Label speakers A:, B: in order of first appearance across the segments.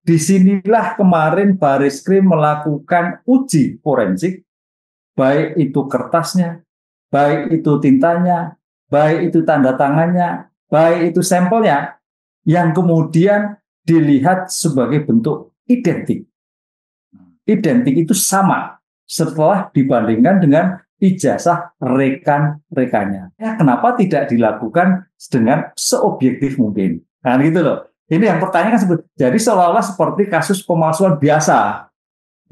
A: disinilah kemarin Baris Krim melakukan uji forensik, baik itu kertasnya, baik itu tintanya, baik itu tanda tangannya, baik itu sampelnya, yang kemudian dilihat sebagai bentuk identik. Identik itu sama setelah dibandingkan dengan ijazah rekan-rekannya. Ya, kenapa tidak dilakukan dengan seobjektif mungkin? Nah, gitu loh. Ini yang pertanyaan kan jadi seolah-olah seperti kasus pemalsuan biasa,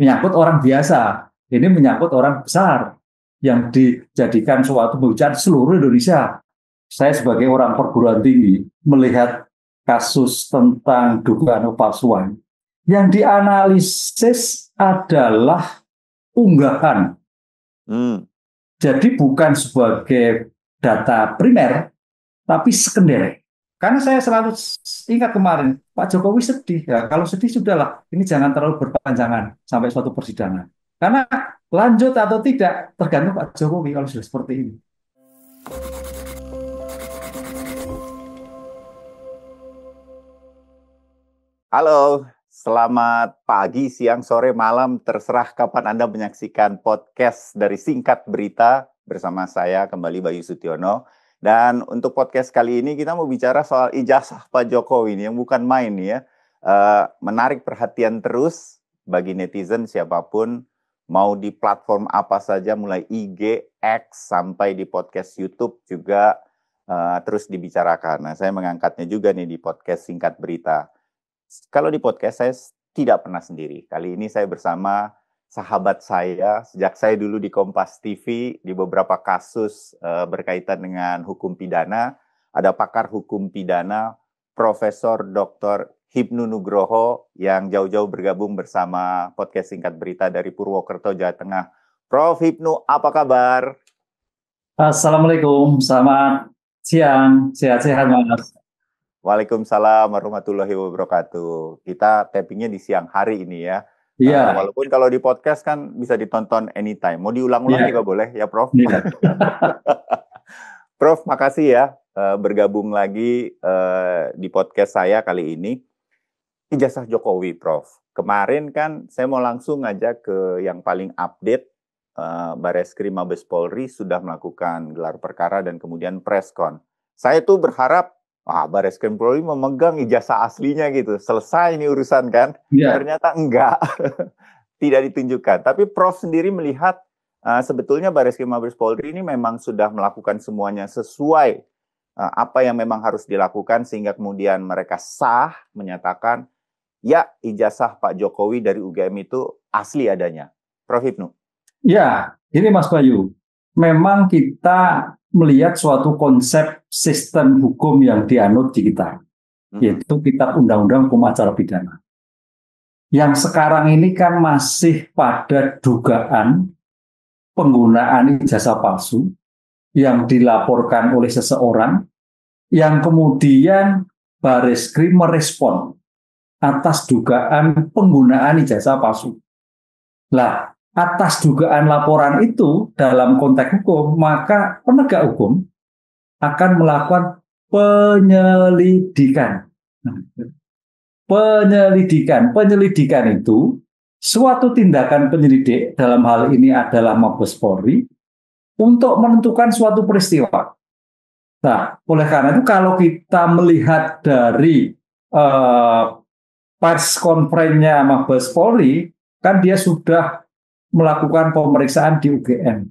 A: menyangkut orang biasa. Ini menyangkut orang besar yang dijadikan suatu pembicaraan seluruh Indonesia. Saya sebagai orang perguruan tinggi melihat kasus tentang dugaan pemalsuan yang dianalisis adalah unggahan. Jadi bukan sebagai data primer, tapi sekunder. Karena saya selalu ingat kemarin, Pak Jokowi sedih. Ya, kalau sedih sudahlah, ini jangan terlalu berpanjangan sampai suatu persidangan. Karena lanjut atau tidak, tergantung Pak Jokowi kalau sudah seperti ini.
B: Halo, selamat pagi, siang, sore, malam, terserah kapan Anda menyaksikan podcast dari Singkat Berita bersama saya kembali Bayu Sutiono. Dan untuk podcast kali ini kita mau bicara soal ijazah Pak Jokowi ini yang bukan main nih ya. Menarik perhatian terus bagi netizen siapapun, mau di platform apa saja mulai IG, X, sampai di podcast YouTube juga terus dibicarakan. Nah, saya mengangkatnya juga nih di podcast Singkat Berita. Kalau di podcast saya tidak pernah sendiri. Kali ini saya bersama sahabat saya, sejak saya dulu di Kompas TV, di beberapa kasus berkaitan dengan hukum pidana. Ada pakar hukum pidana, Profesor Dr. Hipnu Nugroho, yang jauh-jauh bergabung bersama podcast Singkat Berita dari Purwokerto, Jawa Tengah. Prof. Hipnu, apa kabar?
A: Assalamualaikum, selamat siang, sehat-sehat Mas.
B: Waalaikumsalam warahmatullahi wabarakatuh. Kita tappingnya di siang hari ini ya.
A: Iya.
B: Walaupun kalau di podcast kan bisa ditonton anytime. Mau diulang-ulang juga boleh ya, Prof?
A: Iya.
B: Prof, makasih ya bergabung lagi di podcast saya kali ini. Ijazah Jokowi, Prof. Kemarin kan saya mau langsung ngajak ke yang paling update. Baris Krim Mabes Polri sudah melakukan gelar perkara dan kemudian preskon. Saya tuh berharap Baris Krim Polri memegang ijazah aslinya gitu. Selesai ini urusan kan. Ya. Ternyata enggak. Tidak ditunjukkan. Tapi Prof sendiri melihat sebetulnya Baris Krim Mabes Polri ini memang sudah melakukan semuanya sesuai apa yang memang harus dilakukan sehingga kemudian mereka sah menyatakan ya ijazah Pak Jokowi dari UGM itu asli adanya. Prof Hipnu.
A: Ya, ini Mas Bayu. Memang kita melihat suatu konsep sistem hukum yang dianut di kita, yaitu Kitab Undang-Undang Hukum Acara Pidana. Yang sekarang ini kan masih pada dugaan penggunaan ijazah palsu yang dilaporkan oleh seseorang, yang kemudian Baris-Krim merespon atas dugaan penggunaan ijazah palsu. Lah, atas dugaan laporan itu dalam konteks hukum, maka penegak hukum akan melakukan penyelidikan. Penyelidikan itu suatu tindakan penyelidik, dalam hal ini adalah Mabes Polri, untuk menentukan suatu peristiwa. Nah, oleh karena itu kalau kita melihat dari pers konferensinya Mabes Polri, kan dia sudah melakukan pemeriksaan di UGM,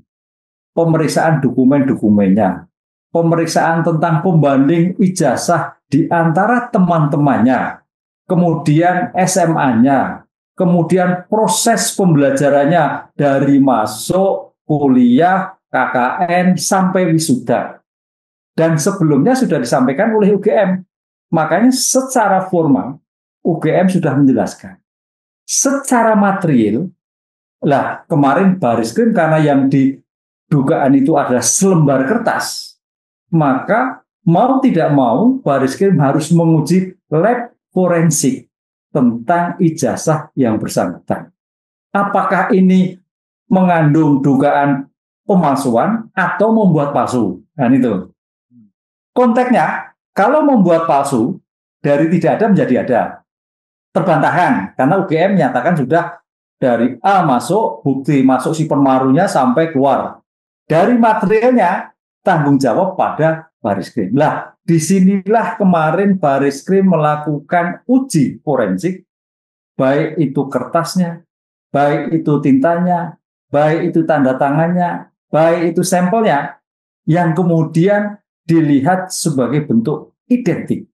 A: pemeriksaan dokumen-dokumennya, pemeriksaan tentang pembanding ijazah di antara teman-temannya, kemudian SMA-nya, kemudian proses pembelajarannya dari masuk, kuliah, KKN, sampai wisuda. Dan sebelumnya sudah disampaikan oleh UGM. Makanya secara formal, UGM sudah menjelaskan. Secara material, lah kemarin Baris-Krim karena yang didugaan itu adalah selembar kertas, maka mau tidak mau Baris-Krim harus menguji lab forensik tentang ijazah yang bersangkutan. Apakah ini mengandung dugaan pemalsuan atau membuat palsu? Dan itu konteksnya, kalau membuat palsu dari tidak ada menjadi ada. terbantahkan karena UGM menyatakan sudah dari A masuk, bukti masuk si penmarunya sampai keluar. Dari materialnya tanggung jawab pada Baris Krim. Lah, disinilah kemarin Baris Krim melakukan uji forensik, baik itu kertasnya, baik itu tintanya, baik itu tanda tangannya, baik itu sampelnya, yang kemudian dilihat sebagai bentuk identik.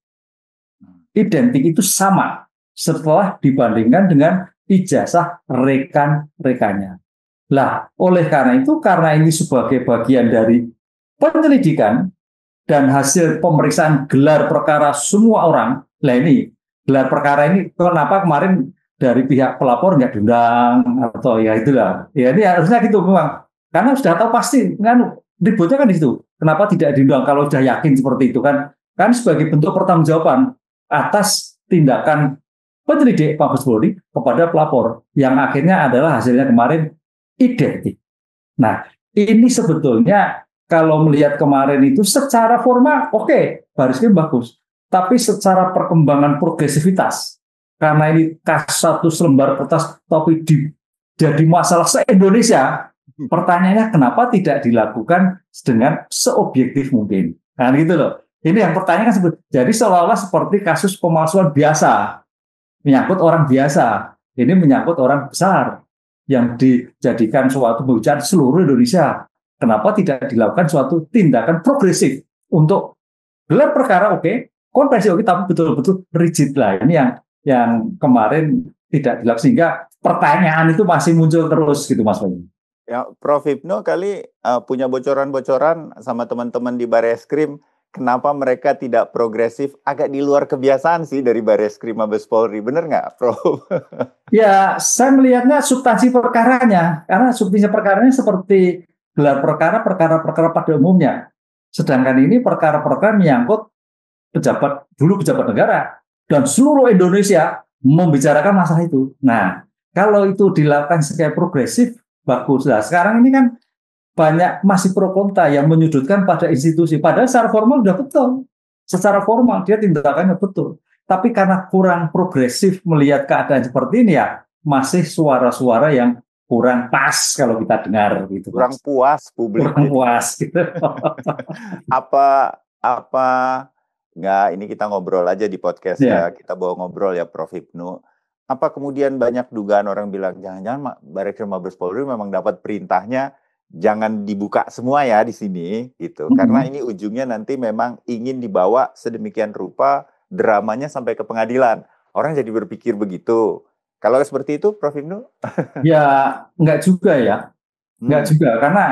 A: Identik itu sama setelah dibandingkan dengan ijazah rekan-rekannya. Lah, oleh karena itu, karena ini sebagai bagian dari penyelidikan dan hasil pemeriksaan gelar perkara semua orang, lah ini gelar perkara ini kenapa kemarin dari pihak pelapor nggak diundang atau ya itulah, ya ini harusnya gitu memang, karena sudah tahu pasti kan ributnya kan di situ. Kenapa tidak diundang kalau sudah yakin seperti itu kan sebagai bentuk pertanggungjawaban atas tindakan penyelidik Mabes Polri kepada pelapor yang akhirnya adalah hasilnya kemarin identik. Nah, ini sebetulnya kalau melihat kemarin itu secara formal oke, Baris Krim bagus. Tapi secara perkembangan progresivitas, karena ini satu selembar kertas tapi jadi masalah se-Indonesia, pertanyaannya kenapa tidak dilakukan dengan seobjektif mungkin. Nah gitu loh. Ini yang pertanyaan kan jadi seolah-olah seperti kasus pemalsuan biasa, menyangkut orang biasa. Ini menyangkut orang besar yang dijadikan suatu pembicaraan seluruh Indonesia. Kenapa tidak dilakukan suatu tindakan progresif untuk gelar perkara oke, konversi oke, tapi betul-betul rigid lah. Ini yang kemarin tidak dilakukan, sehingga pertanyaan itu masih muncul terus gitu Mas Wahyu.
B: Ya, Prof. Hipnu kali punya bocoran-bocoran sama teman-teman di Bareskrim, kenapa mereka tidak progresif, agak di luar kebiasaan sih dari Bareskrim Mabes Polri, benar nggak, Prof?
A: Ya, saya melihatnya substansi perkaranya, karena substansi perkaranya seperti gelar perkara, perkara-perkara pada umumnya. Sedangkan ini perkara-perkara menyangkut dulu pejabat negara, dan seluruh Indonesia membicarakan masalah itu. Nah, kalau itu dilakukan secara progresif, bagus. Nah, sekarang ini kan banyak masih pro kontra yang menyudutkan pada institusi. Padahal secara formal sudah betul. Secara formal dia tindakannya betul. Tapi karena kurang progresif melihat keadaan seperti ini ya, masih suara-suara yang kurang pas kalau kita dengar gitu.
B: Kurang puas publik.
A: Kurang puas gitu.
B: apa nggak, ini kita ngobrol aja di podcast ya. Kita bawa ngobrol ya Prof. Hipnu. Apa kemudian banyak dugaan orang bilang jangan-jangan Bareskrim Mabes Polri memang dapat perintahnya jangan dibuka semua ya di sini gitu. Karena ini ujungnya nanti memang ingin dibawa sedemikian rupa dramanya sampai ke pengadilan. Orang jadi berpikir begitu. Kalau seperti itu Prof. Hipnu?
A: Ya, enggak juga ya. Enggak juga, karena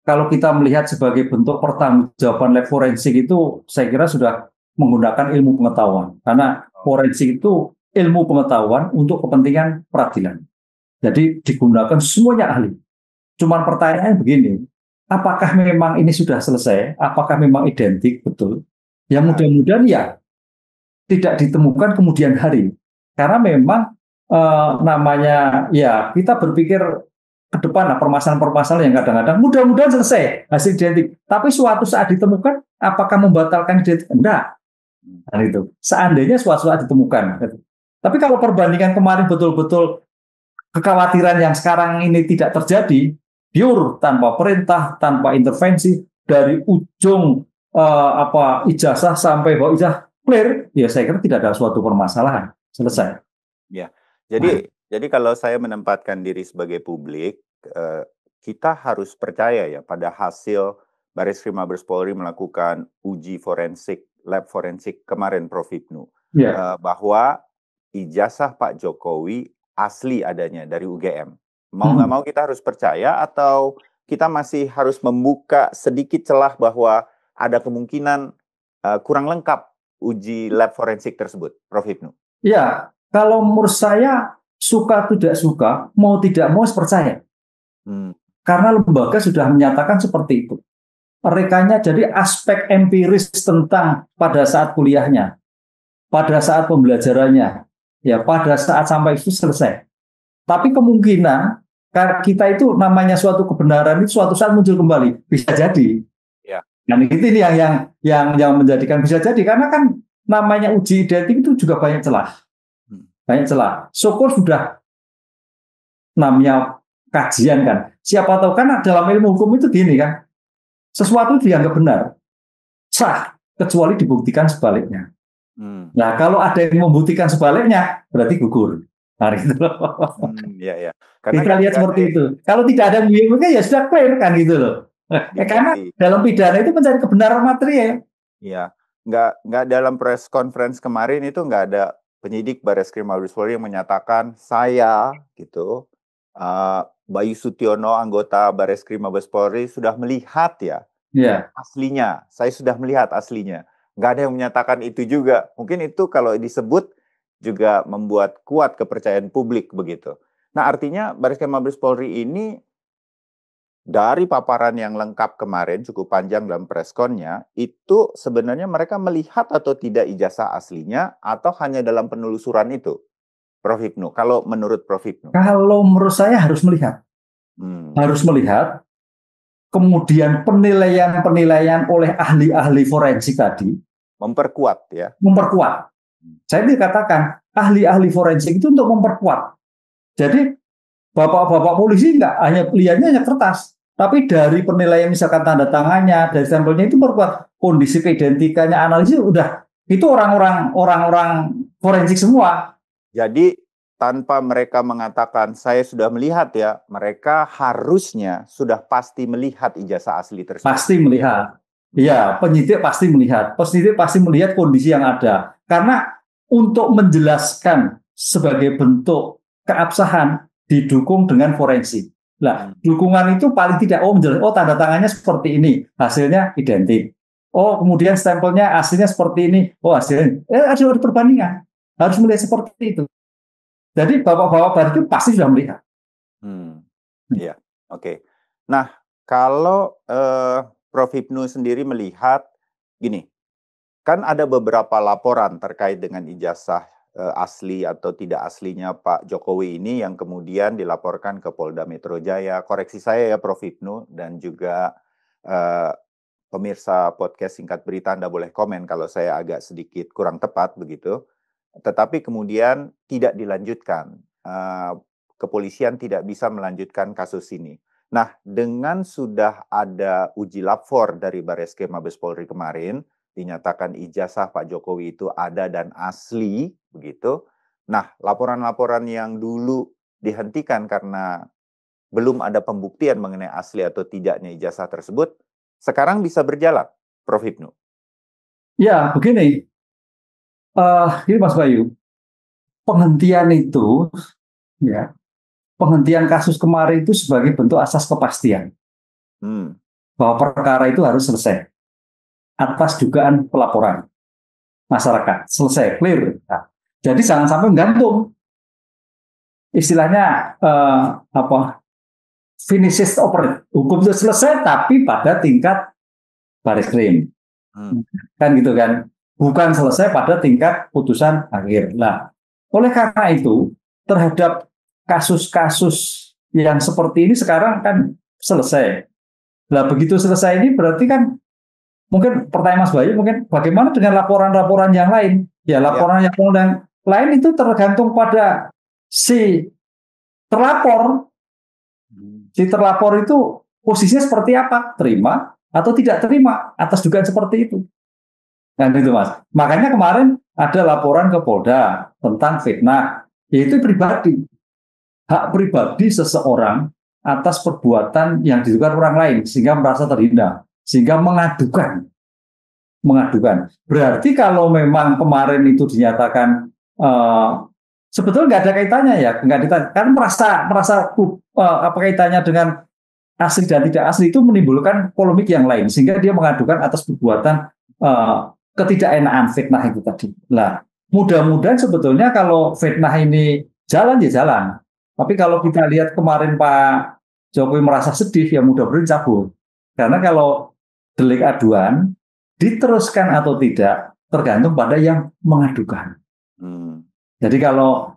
A: kalau kita melihat sebagai bentuk pertanggungjawaban lab forensik itu, saya kira sudah menggunakan ilmu pengetahuan. Karena forensik itu ilmu pengetahuan untuk kepentingan peradilan. Jadi digunakan semuanya ahli. Cuman pertanyaannya begini, apakah memang ini sudah selesai? Apakah memang identik betul? Yang mudah-mudahan ya tidak ditemukan kemudian hari. Karena memang namanya ya kita berpikir ke depan lah permasalahan-permasalahan yang kadang-kadang mudah-mudahan selesai hasil identik. Tapi suatu saat ditemukan, apakah membatalkan identik? Enggak. Nah, itu. Seandainya suatu saat ditemukan. Tapi kalau perbandingan kemarin betul-betul kekhawatiran yang sekarang ini tidak terjadi, pure tanpa perintah, tanpa intervensi, dari ujung ijazah sampai bawah ijazah clear, ya saya kira tidak ada suatu permasalahan. Selesai.
B: Ya, jadi kalau saya menempatkan diri sebagai publik, kita harus percaya ya pada hasil Bareskrim Mabes Polri melakukan uji forensik, lab forensik kemarin Prof. Hipnu, bahwa ijazah Pak Jokowi asli adanya dari UGM. Mau nggak mau kita harus percaya, atau kita masih harus membuka sedikit celah bahwa ada kemungkinan kurang lengkap uji lab forensik tersebut, Prof. Hipnu?
A: Ya, kalau menurut saya suka tidak suka, mau tidak mau percaya. Karena lembaga sudah menyatakan seperti itu. Rekannya jadi aspek empiris tentang pada saat kuliahnya, pada saat pembelajarannya, ya pada saat sampai itu selesai. Tapi kemungkinan kita itu namanya suatu kebenaran itu suatu saat muncul kembali, bisa jadi. Ya. Dan ini yang menjadikan bisa jadi, karena kan namanya uji identik itu juga banyak celah. banyak celah. Syukur sudah namanya kajian kan. Siapa tahu kan dalam ilmu hukum itu gini kan, sesuatu dianggap benar, sah, kecuali dibuktikan sebaliknya. Nah, kalau ada yang membuktikan sebaliknya, berarti gugur. Nah, gitu loh.
B: Ya. Karena
A: Kita
B: kan
A: lihat seperti itu. Kalau tidak ada yang membuktikan, ya sudah clear kan gitu loh. Karena dalam pidana itu mencari kebenaran material.
B: Iya, nggak dalam press conference kemarin itu nggak ada penyidik Barreskrim Mabes Polri yang menyatakan saya gitu, Bayu Sutiono anggota Barreskrim Mabes Polri sudah melihat aslinya, saya sudah melihat aslinya. Nggak ada yang menyatakan itu juga. Mungkin itu kalau disebut juga membuat kuat kepercayaan publik begitu. Nah, artinya Barreskrim Mabes Polri ini dari paparan yang lengkap kemarin, cukup panjang dalam pressconnya, itu sebenarnya mereka melihat atau tidak ijazah aslinya, atau hanya dalam penelusuran itu, Prof. Hipnu, kalau menurut Prof. Hipnu?
A: Kalau menurut saya harus melihat. Harus melihat, kemudian penilaian-penilaian oleh ahli-ahli forensik tadi,
B: memperkuat ya.
A: Memperkuat. Saya dikatakan, ahli-ahli forensik itu untuk memperkuat. Jadi, bapak-bapak polisi nggak hanya lihatnya hanya kertas, tapi dari penilaian misalkan tanda tangannya, dari sampelnya itu berkuat kondisi keidentikannya, analisis udah itu orang-orang forensik semua.
B: Jadi tanpa mereka mengatakan saya sudah melihat ya, mereka harusnya sudah pasti melihat ijazah asli tersebut.
A: Pasti melihat. Ya, penyidik pasti melihat. Penyidik pasti melihat kondisi yang ada. Karena untuk menjelaskan sebagai bentuk keabsahan didukung dengan forensik. Nah, dukungan itu paling tidak tanda tangannya seperti ini, hasilnya identik. Oh, kemudian stempelnya aslinya seperti ini. Oh, hasilnya ada perbandingan. Harus melihat seperti itu. Jadi bapak-bapak itu pasti sudah melihat.
B: Iya, oke. Nah, kalau Prof. Hipnu sendiri melihat gini, kan ada beberapa laporan terkait dengan ijazah asli atau tidak aslinya Pak Jokowi ini yang kemudian dilaporkan ke Polda Metro Jaya. Koreksi saya ya Prof. Hipnu, dan juga pemirsa podcast Singkat Berita, Anda boleh komen kalau saya agak sedikit kurang tepat begitu. Tetapi kemudian tidak dilanjutkan. Kepolisian tidak bisa melanjutkan kasus ini. Nah, dengan sudah ada uji lapor dari Barreskrim Mabes Polri kemarin, dinyatakan ijazah Pak Jokowi itu ada dan asli, begitu. Nah, laporan-laporan yang dulu dihentikan karena belum ada pembuktian mengenai asli atau tidaknya ijazah tersebut, sekarang bisa berjalan, Prof. Hipnu.
A: Ya, begini. Ini Mas Bayu, penghentian itu, ya, penghentian kasus kemarin itu sebagai bentuk asas kepastian bahwa perkara itu harus selesai atas dugaan pelaporan masyarakat, selesai, clear. Nah, jadi jangan sampai menggantung. Istilahnya finishes operate, hukum itu selesai tapi pada tingkat Barreskrim, kan gitu kan, bukan selesai pada tingkat putusan akhir. Nah, oleh karena itu terhadap kasus-kasus yang seperti ini sekarang kan selesai. Nah, begitu selesai ini berarti kan mungkin pertanyaan Mas Bayu mungkin bagaimana dengan laporan-laporan yang lain? Ya, laporan yang lain itu tergantung pada si terlapor. Si terlapor itu posisinya seperti apa? Terima atau tidak terima atas dugaan seperti itu. Nah, itu Mas. Makanya kemarin ada laporan ke Polda tentang fitnah, yaitu pribadi. Hak pribadi seseorang atas perbuatan yang dilakukan orang lain sehingga merasa terhina, sehingga mengadukan. Berarti kalau memang kemarin itu dinyatakan sebetulnya nggak ada kaitannya ya, nggak ditanya. Kan merasa apa kaitannya dengan asli dan tidak asli itu menimbulkan polemik yang lain sehingga dia mengadukan atas perbuatan ketidakenaan fitnah itu tadi. Nah, mudah-mudahan sebetulnya kalau fitnah ini jalan ya jalan. Tapi kalau kita lihat kemarin Pak Jokowi merasa sedih, ya mudah-mudahan cabut. Karena kalau delik aduan diteruskan atau tidak tergantung pada yang mengadukan. Jadi kalau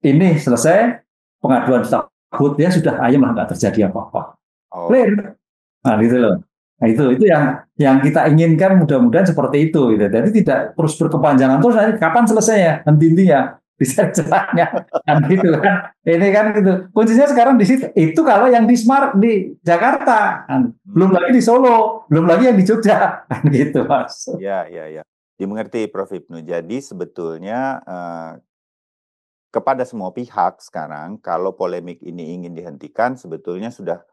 A: ini selesai, pengaduan cabut, ya sudah ayam lah, nggak terjadi apa-apa. Clear. Nah, gitu loh. Nah, itu yang kita inginkan, mudah-mudahan seperti itu. Gitu. Jadi tidak terus berkepanjangan terus. Kapan selesai ya? Henti-henti ya. desain celahnya kan gitu kan. Ini kan gitu. Kuncinya sekarang di situ. Itu kalau yang di Smart di Jakarta kan. Belum lagi di Solo, belum lagi yang di Jogja kan gitu Mas.
B: Ya, ya, ya. Dimengerti Prof. Hipnu. Jadi sebetulnya kepada semua pihak sekarang, kalau polemik ini ingin dihentikan, sebetulnya sudah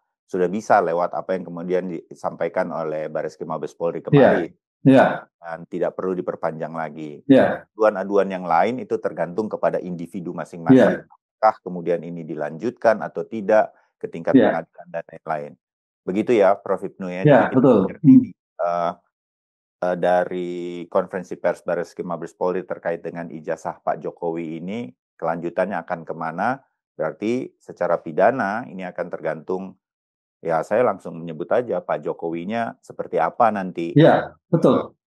B: bisa lewat apa yang kemudian disampaikan oleh Bareskrim Mabes Polri kemarin.
A: Ya.
B: Dan tidak perlu diperpanjang lagi.
A: Ya.
B: Aduan-aduan yang lain itu tergantung kepada individu masing-masing. Apakah kemudian ini dilanjutkan atau tidak ke tingkat pengadilan dan lain-lain. Begitu ya, Prof. Hipnu ya.
A: Ya, betul.
B: Dari konferensi pers Bareskrim Mabes Polri terkait dengan ijazah Pak Jokowi ini, kelanjutannya akan kemana? Berarti secara pidana ini akan tergantung, ya saya langsung menyebut aja Pak Jokowinya seperti apa nanti.
A: Ya, betul.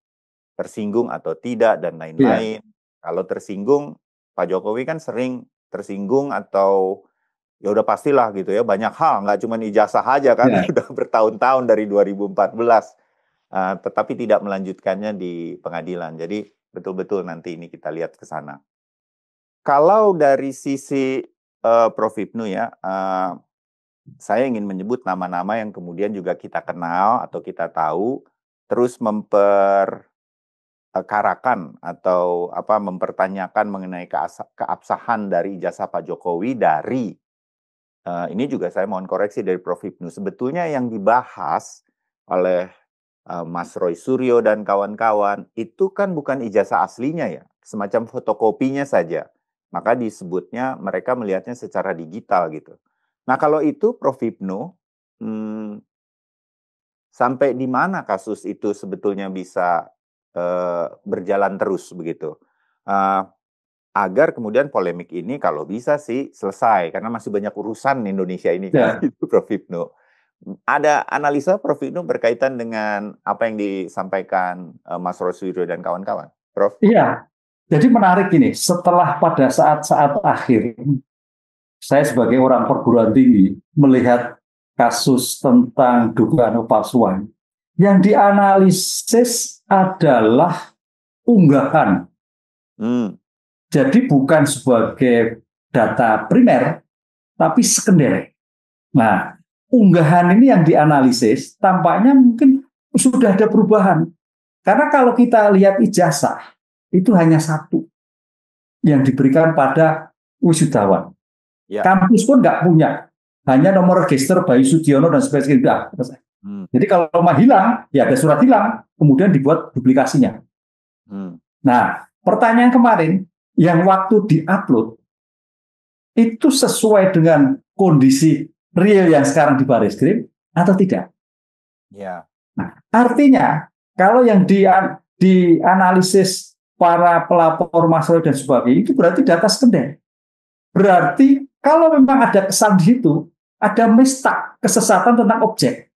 B: Tersinggung atau tidak dan lain-lain. Kalau tersinggung, Pak Jokowi kan sering tersinggung atau ya udah pastilah gitu ya, banyak hal, nggak cuma ijazah aja kan, udah bertahun-tahun dari 2014. Tetapi tidak melanjutkannya di pengadilan. Jadi betul-betul nanti ini kita lihat ke sana. Kalau dari sisi Prof. Hipnu ya, saya ingin menyebut nama-nama yang kemudian juga kita kenal atau kita tahu, terus memperkarakan atau mempertanyakan mengenai keabsahan dari ijazah Pak Jokowi dari ini juga saya mohon koreksi dari Prof. Hipnu. Sebetulnya yang dibahas oleh Mas Roy Suryo dan kawan-kawan, itu kan bukan ijazah aslinya ya, semacam fotokopinya saja. Maka disebutnya mereka melihatnya secara digital gitu. Nah kalau itu Prof. Hipnu, sampai di mana kasus itu sebetulnya bisa berjalan terus begitu? Agar kemudian polemik ini kalau bisa sih selesai, karena masih banyak urusan Indonesia ini kan, itu Prof. Hipnu. Ada analisa Prof. Hipnu berkaitan dengan apa yang disampaikan Mas Rosuryo dan kawan-kawan, Prof?
A: Iya, jadi menarik ini. Setelah pada saat-saat akhir, saya sebagai orang perguruan tinggi melihat kasus tentang dugaan palsuan, yang dianalisis adalah unggahan. Jadi bukan sebagai data primer, tapi sekunder. Nah, unggahan ini yang dianalisis, tampaknya mungkin sudah ada perubahan. Karena kalau kita lihat ijazah, itu hanya satu yang diberikan pada wisudawan. Kampus pun nggak punya, hanya nomor register Bayu Sudiono dan sebagainya. Jadi kalau mah hilang, ya ada surat hilang, kemudian dibuat duplikasinya. Nah, pertanyaan kemarin, yang waktu diupload, itu sesuai dengan kondisi real yang sekarang di Bareskrim atau tidak?
B: Ya.
A: Nah, artinya kalau yang dianalisis para pelapor Mas Roy dan sebagainya itu berarti data sekunder. Berarti kalau memang ada kesan di situ, ada mistak, kesesatan tentang objek.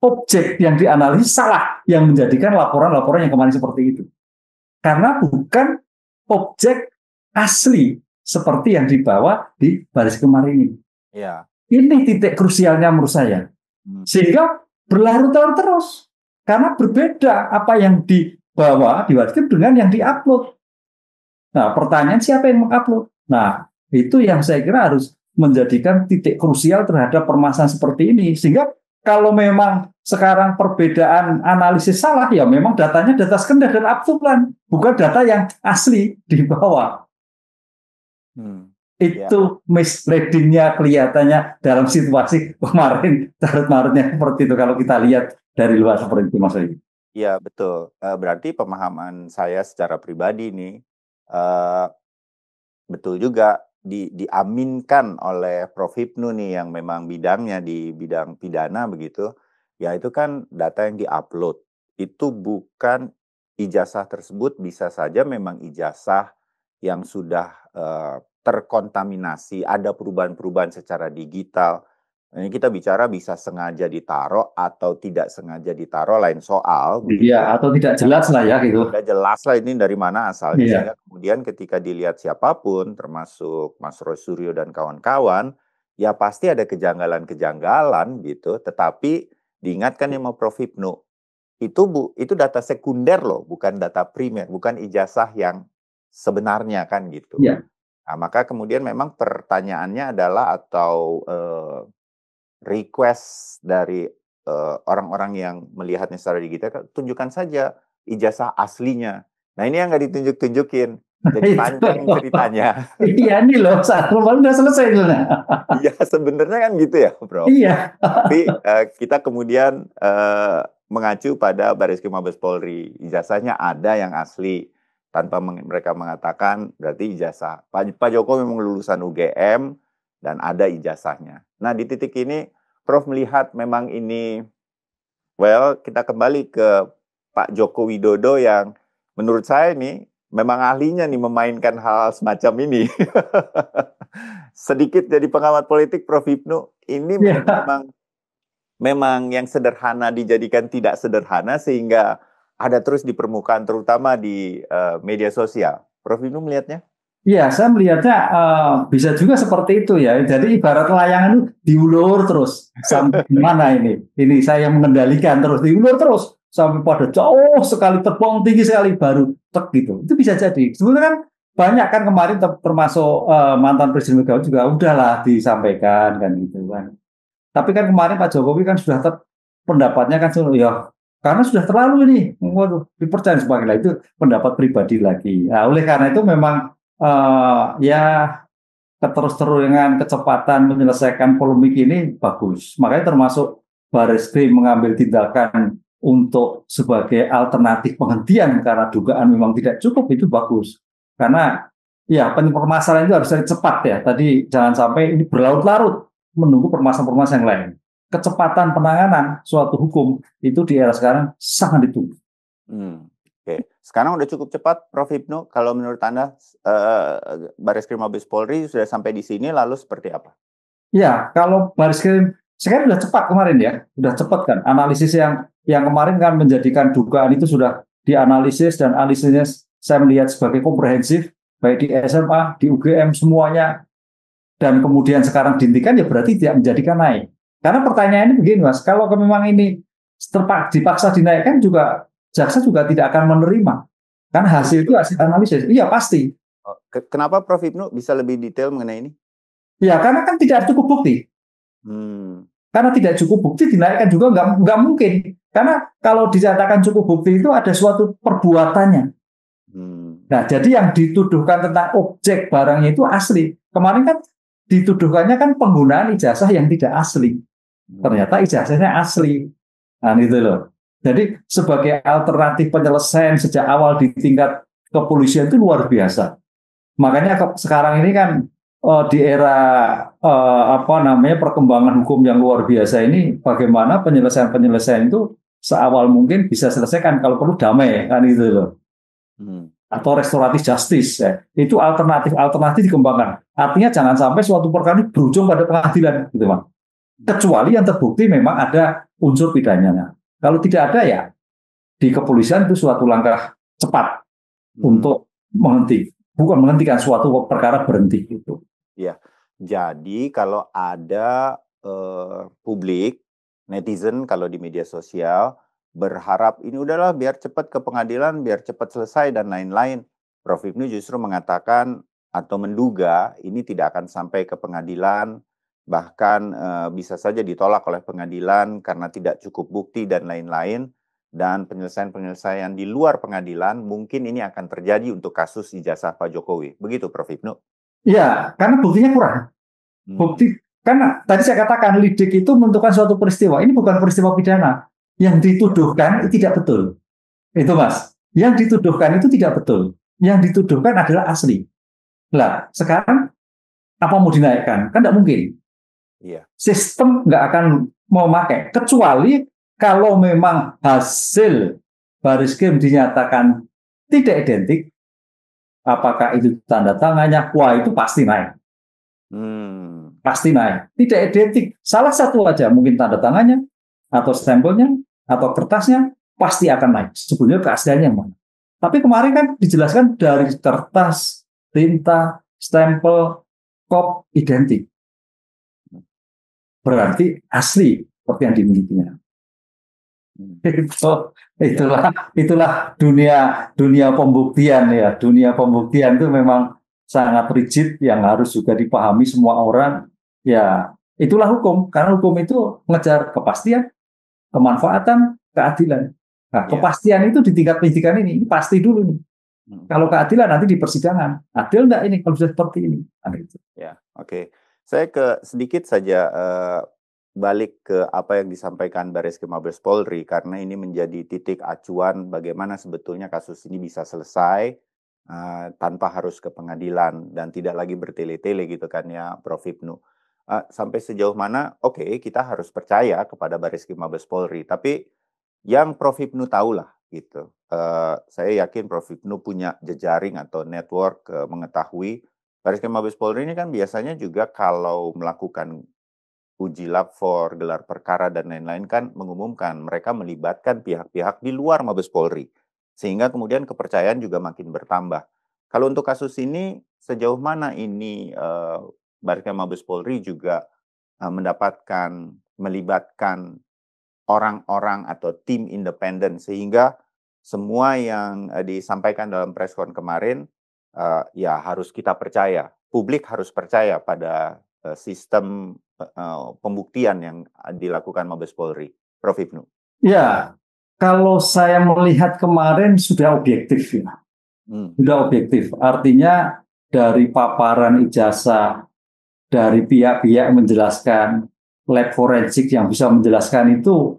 A: Objek yang dianalisis salah, yang menjadikan laporan-laporan yang kemarin seperti itu. Karena bukan objek asli seperti yang dibawa di baris kemarin ini.
B: Ya.
A: Ini titik krusialnya menurut saya. Sehingga berlarut-larut terus. Karena berbeda apa yang dibawa di baris dengan yang diupload. Nah, pertanyaan siapa yang mengupload? Nah, itu yang saya kira harus menjadikan titik krusial terhadap permasalahan seperti ini. Sehingga kalau memang sekarang perbedaan analisis salah, ya memang datanya data sekunder dan abstrak, bukan data yang asli di bawah. Itu misleading-nya kelihatannya dalam situasi kemarin, carut-marutnya seperti itu kalau kita lihat dari luar seperti itu, Mas Edi.
B: Iya, betul. Berarti pemahaman saya secara pribadi nih, betul juga diaminkan oleh Prof. Hipnu nih yang memang bidangnya di bidang pidana begitu, ya itu kan data yang diupload. Itu bukan ijazah tersebut bisa saja memang ijazah yang sudah terkontaminasi, ada perubahan-perubahan secara digital. Ini kita bicara bisa sengaja ditaruh atau tidak sengaja ditaruh lain soal.
A: Iya, atau tidak jelas lah ya gitu.
B: Tidak jelas lah ini dari mana asalnya. Sehingga kemudian ketika dilihat siapapun, termasuk Mas Roy Suryo dan kawan-kawan, ya pasti ada kejanggalan-kejanggalan gitu. Tetapi diingatkan ya sama Prof. Hipnu, itu data sekunder loh, bukan data primer, bukan ijazah yang sebenarnya kan gitu.
A: Iya.
B: Nah, maka kemudian memang pertanyaannya adalah atau request dari orang-orang yang melihatnya secara digital, tunjukkan saja ijazah aslinya. Nah ini yang nggak ditunjuk-tunjukin, jadi
A: Itu.
B: panjang ceritanya.
A: Iya nih loh, saat udah selesai loh.
B: Iya sebenarnya kan gitu ya, Prof.
A: Iya.
B: Tapi kita kemudian mengacu pada Baris Krim Mabes Polri, ijazahnya ada yang asli tanpa mereka mengatakan berarti ijazah. Pak Jokowi memang lulusan UGM dan ada ijazahnya. Nah di titik ini Prof melihat memang ini, kita kembali ke Pak Joko Widodo yang menurut saya nih memang ahlinya nih memainkan hal semacam ini. Sedikit jadi pengamat politik, Prof Hipnu, ini
A: Iya.
B: memang yang sederhana dijadikan tidak sederhana sehingga ada terus di permukaan, terutama di media sosial. Prof Hipnu melihatnya?
A: Iya, saya melihatnya bisa juga seperti itu ya. Jadi ibarat layangan itu diulur terus sampai mana ini? Ini saya yang mengendalikan terus diulur terus sampai pada jauh sekali terbang tinggi sekali baru tek gitu. Itu bisa jadi. Sebenarnya kan banyak kan kemarin termasuk mantan Presiden Megawati juga udahlah disampaikan kan gitu kan. Tapi kan kemarin Pak Jokowi kan sudah pendapatnya kan ya karena sudah terlalu ini, waduh, dipercaya sebagainya itu pendapat pribadi lagi. Nah, oleh karena itu memang ya keterus-terusan kecepatan menyelesaikan polemik ini bagus. Makanya termasuk Barreskrim mengambil tindakan untuk sebagai alternatif penghentian karena dugaan memang tidak cukup itu bagus. Karena ya permasalahan itu harus cepat ya. Tadi jangan sampai ini berlarut-larut menunggu permasalahan-permasalahan yang lain. Kecepatan penanganan suatu hukum itu di era sekarang sangat ditunggu.
B: Oke. Sekarang udah cukup cepat, Prof Hipnu. Kalau menurut Anda, Barreskrim Mabes Polri sudah sampai di sini, lalu seperti apa?
A: Ya, kalau Barreskrim sekarang sudah cepat kemarin ya, sudah cepat kan. Analisis yang kemarin kan menjadikan dugaan itu sudah dianalisis dan analisisnya saya melihat sebagai komprehensif, baik di SMA, di UGM semuanya, dan kemudian sekarang dihentikan ya berarti tidak menjadikan naik. Karena pertanyaannya begini Mas, kalau memang ini dipaksa dinaikkan juga jaksa juga tidak akan menerima. Kan hasil itu hasil analisis. Iya pasti.
B: Kenapa Prof Hipnu bisa lebih detail mengenai ini?
A: Ya karena kan tidak cukup bukti. Karena tidak cukup bukti dinaikkan juga nggak mungkin. Karena kalau dinyatakan cukup bukti itu ada suatu perbuatannya. Nah jadi yang dituduhkan tentang objek barangnya itu asli. Kemarin kan dituduhkannya kan penggunaan ijazah yang tidak asli. Ternyata ijazahnya asli. Nah itu loh. Jadi sebagai alternatif penyelesaian sejak awal di tingkat kepolisian itu luar biasa. Makanya sekarang ini kan di era perkembangan hukum yang luar biasa ini, bagaimana penyelesaian itu seawal mungkin bisa selesaikan kalau perlu damai kan itu loh. Atau restoratif justice ya. Itu alternatif dikembangkan. Artinya jangan sampai suatu perkara ini berujung pada pengadilan gitu Bang. Kecuali yang terbukti memang ada unsur pidananya. Kalau tidak ada ya di kepolisian itu suatu langkah cepat untuk bukan menghentikan suatu perkara berhenti itu.
B: Ya, jadi kalau ada publik, netizen kalau di media sosial berharap ini udahlah biar cepat ke pengadilan, biar cepat selesai dan lain-lain. Prof Hipnu justru mengatakan atau menduga ini tidak akan sampai ke pengadilan, bahkan bisa saja ditolak oleh pengadilan karena tidak cukup bukti dan lain-lain, dan penyelesaian-penyelesaian di luar pengadilan mungkin ini akan terjadi untuk kasus ijazah Pak Jokowi. Begitu Prof Hipnu?
A: Ya, karena buktinya kurang. Bukti, karena tadi saya katakan lidik itu menentukan suatu peristiwa. Ini bukan peristiwa pidana. Yang dituduhkan itu tidak betul. Itu Mas. Yang dituduhkan itu tidak betul. Yang dituduhkan adalah asli. Lah, sekarang apa mau dinaikkan? Kan tidak mungkin.
B: Iya.
A: Sistem nggak akan mau pakai. Kecuali kalau memang hasil Barreskrim dinyatakan tidak identik, apakah itu tanda tangannya? Wah, itu pasti naik. Pasti naik. Tidak identik. Salah satu aja mungkin tanda tangannya, atau stempelnya, atau kertasnya, pasti akan naik. Sebetulnya keasliannya yang mana. Tapi kemarin kan dijelaskan dari kertas, tinta, stempel, kop, identik. Berarti asli seperti yang dimilikinya. Itulah dunia dunia pembuktian ya. Dunia pembuktian itu memang sangat rigid yang harus juga dipahami semua orang. Ya, itulah hukum. Karena hukum itu mengejar kepastian, kemanfaatan, keadilan. Nah,
B: Ya.
A: kepastian itu di tingkat pendidikan ini pasti dulu nih. Kalau keadilan nanti di persidangan. Adil enggak ini kalau sudah seperti ini? Nah, gitu.
B: Ya, oke. Saya sedikit saja balik ke apa yang disampaikan Bareskrim Mabes Polri karena ini menjadi titik acuan bagaimana sebetulnya kasus ini bisa selesai tanpa harus ke pengadilan dan tidak lagi bertele-tele gitu kan ya, Prof. Hipnu. Sampai sejauh mana, oke, kita harus percaya kepada Bareskrim Mabes Polri, tapi yang Prof. Hipnu tahulah gitu. Saya yakin Prof. Hipnu punya jejaring atau network mengetahui Bareskrim Mabes Polri ini kan biasanya juga kalau melakukan uji lapor, gelar perkara, dan lain-lain kan mengumumkan mereka melibatkan pihak-pihak di luar Mabes Polri. Sehingga kemudian kepercayaan juga makin bertambah. Kalau untuk kasus ini, sejauh mana ini Bareskrim Mabes Polri juga melibatkan orang-orang atau tim independen sehingga semua yang disampaikan dalam preskon kemarin ya harus kita percaya, publik harus percaya pada sistem pembuktian yang dilakukan Mabes Polri. Prof. Hipnu.
A: Ya, kalau saya melihat kemarin sudah objektif ya. Sudah objektif. Artinya dari paparan ijazah, dari pihak-pihak menjelaskan, lab forensik yang bisa menjelaskan itu,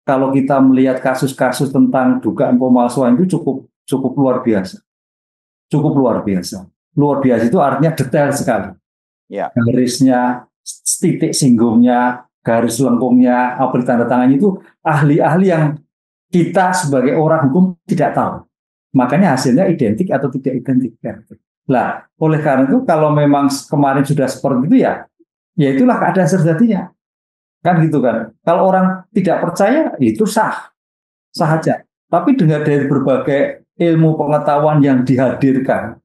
A: kalau kita melihat kasus-kasus tentang dugaan pemalsuan itu cukup luar biasa. Cukup luar biasa. Luar biasa itu artinya detail sekali.
B: Ya.
A: Garisnya, titik singgungnya, garis lengkungnya, apa ditandatangani itu ahli-ahli yang kita sebagai orang hukum tidak tahu. Makanya hasilnya identik atau tidak identik. Nah, oleh karena itu kalau memang kemarin sudah seperti itu ya itulah keadaan sejatinya. Kan gitu kan. Kalau orang tidak percaya, itu sah saja. Tapi dengan dari berbagai ilmu pengetahuan yang dihadirkan,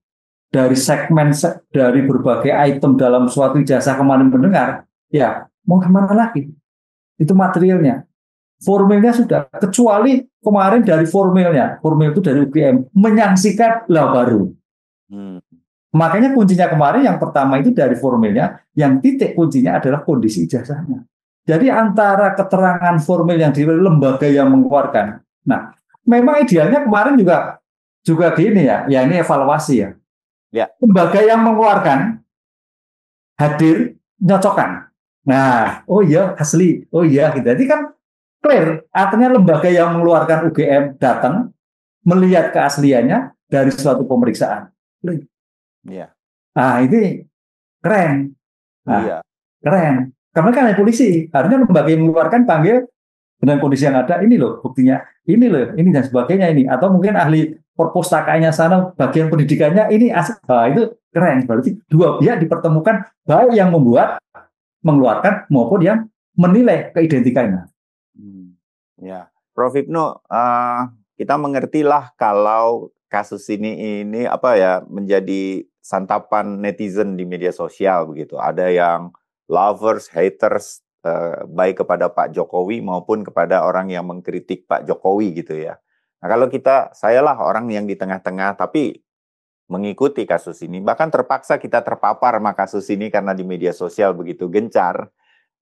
A: dari segmen, dari berbagai item dalam suatu ijazah kemarin mendengar, ya mau kemana lagi? Itu materialnya. Formilnya sudah, kecuali kemarin dari formil itu dari UGM, menyaksikan lah baru. Makanya kuncinya kemarin yang pertama itu dari formilnya, yang titik kuncinya adalah kondisi ijazahnya. Jadi antara keterangan formil yang di lembaga yang mengeluarkan. Nah, memang idealnya kemarin juga gini ya ini evaluasi ya.
B: Ya.
A: Lembaga yang mengeluarkan hadir nyocokkan. Nah, oh iya asli, oh iya gitu. Jadi kan clear, artinya lembaga yang mengeluarkan UGM datang melihat keasliannya dari suatu pemeriksaan.
B: Iya.
A: Nah, ini keren. Nah,
B: iya.
A: Keren. Karena kan ada polisi, harusnya lembaga yang mengeluarkan panggil dengan kondisi yang ada, ini loh buktinya, ini loh, ini dan sebagainya ini. Atau mungkin ahli perpustakaannya sana, bagian pendidikannya ini asli. Nah, itu keren. Berarti dua pihak dipertemukan, baik yang membuat, mengeluarkan, maupun yang menilai keidentikannya.
B: Ya, Prof. Hipnu, kita mengertilah kalau kasus ini apa ya menjadi santapan netizen di media sosial begitu. Ada yang lovers, haters, baik kepada Pak Jokowi maupun kepada orang yang mengkritik Pak Jokowi gitu ya. Nah, kalau saya lah orang yang di tengah-tengah tapi mengikuti kasus ini, bahkan terpaksa kita terpapar sama kasus ini karena di media sosial begitu gencar.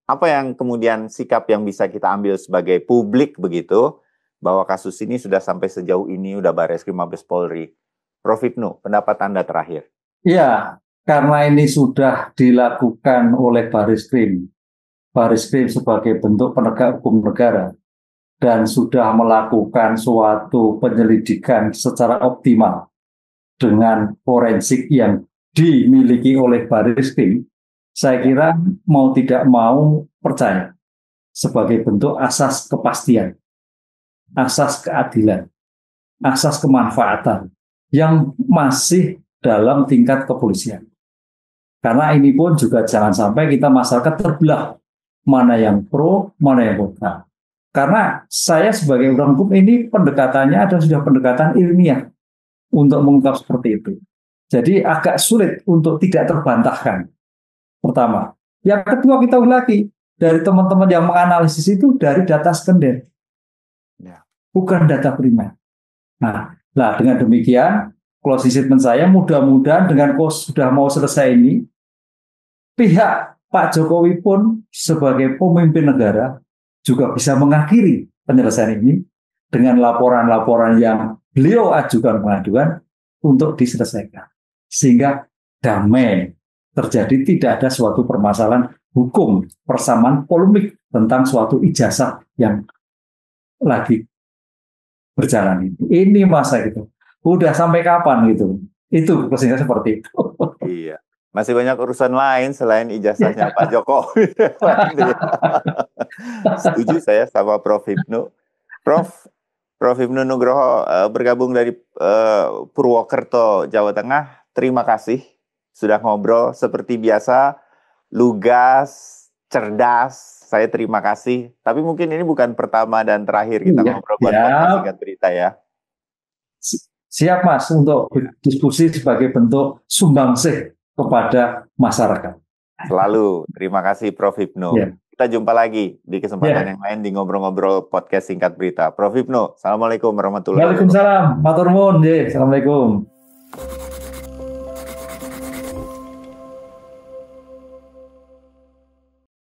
B: Apa yang kemudian sikap yang bisa kita ambil sebagai publik begitu, bahwa kasus ini sudah sampai sejauh ini, udah Bareskrim Mabes Polri. Prof. Hipnu, pendapat Anda terakhir.
A: Ya, karena ini sudah dilakukan oleh Bareskrim sebagai bentuk penegak hukum negara, dan sudah melakukan suatu penyelidikan secara optimal dengan forensik yang dimiliki oleh Bareskrim, saya kira mau tidak mau percaya sebagai bentuk asas kepastian, asas keadilan, asas kemanfaatan yang masih dalam tingkat kepolisian. Karena ini pun juga jangan sampai kita masyarakat terbelah mana yang pro, mana yang kontra. Karena saya sebagai orang hukum ini pendekatannya adalah sudah pendekatan ilmiah untuk mengungkap seperti itu. Jadi agak sulit untuk tidak terbantahkan. Pertama. Yang kedua kita ulangi, dari teman-teman yang menganalisis itu dari data sekunder. bukan data primer. Nah, dengan demikian, closing statement saya mudah-mudahan dengan sudah mau selesai ini, pihak Pak Jokowi pun sebagai pemimpin negara juga bisa mengakhiri penyelesaian ini dengan laporan-laporan yang beliau ajukan pengaduan untuk diselesaikan. Sehingga damai terjadi, tidak ada suatu permasalahan hukum, persamaan polemik tentang suatu ijazah yang lagi berjalan ini. Ini masa gitu. Udah sampai kapan gitu. Itu posisinya seperti itu.
B: Iya. Masih banyak urusan lain selain ijazahnya Pak Jokowi. Setuju saya sama Prof. Hipnu. Prof. Hipnu Nugroho bergabung dari Purwokerto, Jawa Tengah. Terima kasih sudah ngobrol seperti biasa, lugas, cerdas. Saya terima kasih. Tapi mungkin ini bukan pertama dan terakhir kita ngobrol buat podcast Singkat Berita ya.
A: Siap Mas untuk diskusi sebagai bentuk sumbangsih kepada masyarakat.
B: Selalu. Terima kasih Prof. Hipnu. Kita jumpa lagi di kesempatan yang lain di Ngobrol-Ngobrol Podcast Singkat Berita. Prof. Hipnu, Assalamualaikum warahmatullahi wabarakatuh.
A: Waalaikumsalam. Matur nuwun. Assalamualaikum.